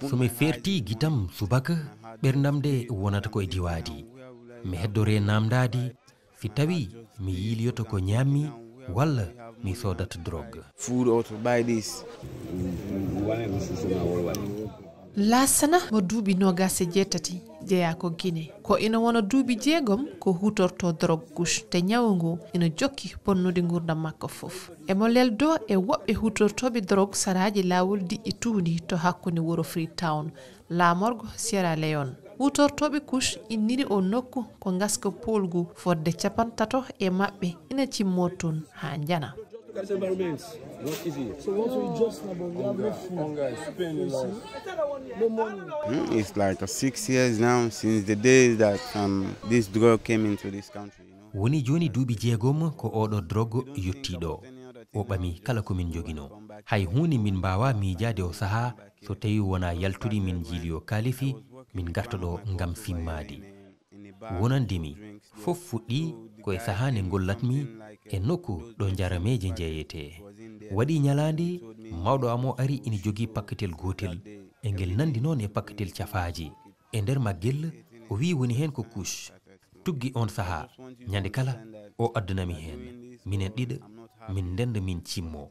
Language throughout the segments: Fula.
somi ferti gitam subaka ɓerdamde wonata koye diwadi mi heddore namdadi si tawi mi yiliyoto ko ñammi walla mi sodata drogue. Food or to buy this. Lasana mo duuɓi nogase jeetati jeeya ko Guinée ko ina wona duuɓi jeegom ko hutorto drogue couche te ñawu ngu ina jokki bonnude gurdam makko fof emo leldo e woɓɓe hutortoɓe drogue saraji lawol diƴƴi tuundi to hakkunde wuro Freetown laamorgo Sierra Leone. Hutortoɓe couche inniri o nokku ko gaska polgu fodde 50 e maɓɓe ina cimmo toon ha jana. It's like 6 years now since the day that this drug came into this country. Woni joni duuɓi jeegom ko oɗo drogue yettiɗo o ɓami kala komin jogino hay hunde min mbawa miijade o saaha so tawi wona yaltude min jiiliyo kalifi min gartoɗo ngam simmadi wonandimi fof fuɗɗi koye saaha nde gollatmi e nokku ɗo jarameje jeeyete waɗi ñalandi mawɗo amo ari ina jogui pakketel gotel e ngel nandi noon e pakketel cafaji e nder maggel o wi woni hen ko couche tuggi on saaha ñande kala o addunami hen minen ɗiɗa min ndenda min cimmo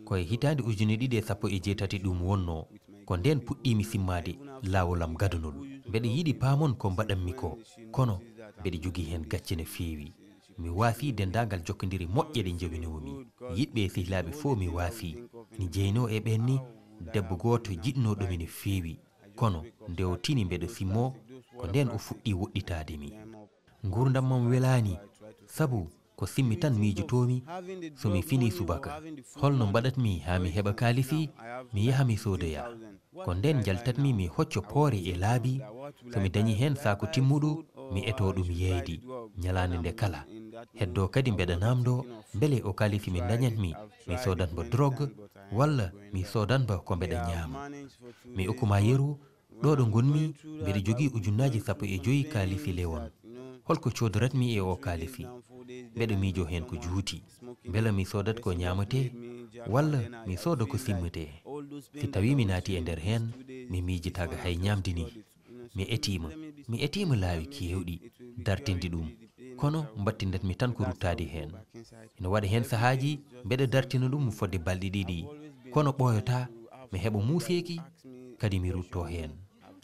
koye hitande ujune ɗiɗi e sappo e jeetati ɗum wonno ko nden puɗɗimi simmade lawolam gadunol mbeɗa yiɗi paamon ko mbaɗanmi ko kono mbeɗa jogui hen gacce no feewi mi waafi dendagal jokkodiri moƴƴe ɗe jawinomi yiɗɓe sehilaɓe fof mi waafi ni jeyno e ɓenni debbo goto jiɗnoɗomi no feewi kono nde o tini mbeɗa simmo ko nden o fuɗɗi woɗɗitademi gurdam mam welani sabu ko simmi tan miijotomi somi fini subaka holno mbaɗatmi ha mi heɓa kalifi mi yaha mi sodoya ko nden jaltatmi mi hocco poore e laabi somi dañi hen saako timmuɗo mi eto ɗum yeydi ñalande nde kala heddo kadi mbeɗa namdo beele o kalifi mi dañatmi mi sodanba drogue walla mi sodanba ko mbeɗa ñaama mi ukkuma yeru ɗo ɗo gonmi mbeɗa jogui ujunnaji 15 kalifi lewon holko codoratmi e o kalifi mbeɗa miijo hen ko juuti beela mi sodat ko ñamate walla mi sooda ko simmete si tawi mi naati e nder hen mi miijitaga hay ñamdini mi etima laawi kewɗi dartinde ɗum kono battindatmi tan ko ruttade hen ina waɗa hen sahaji mbeɗa dartina ɗum fodde balɗe ɗiɗi kono ɓoyota mi heɓa muuseki kadi mi rutto hen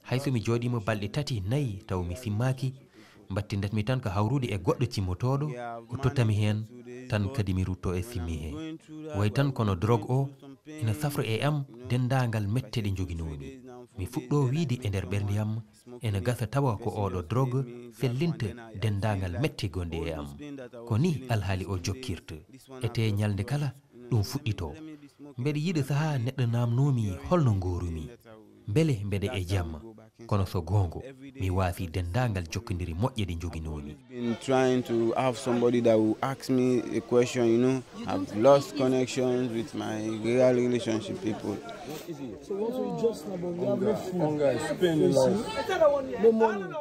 hayso mi jooɗima balɗe 3 4 taw mi simmaki battindatmi tan ko hawrude e goɗɗo cimmotoɗo o tottami hen tan kadi mi rutto e simmi he way tan kono drogue o ina safra e am dendagal mette ɗe joguinomi mi fuɗɗo wiide e nder ɓernde am ene gasa tawa ko oɗo drogue fellinta dendagal mette gonde e am ko ni alhaali o jokkirta ete ñalde kala ɗum fuɗɗito mbeɗa yiɗa saaha neɗɗo namnomi holno gorumi beele mbeɗa e jamma kono so gongo mi waafi dendagal jokkodiri moƴƴe ɗe joguinomi. Been trying to have somebody that will ask me a question, you know. I've lost connections with my real relationship people. So what we just know about, we have no food, no money.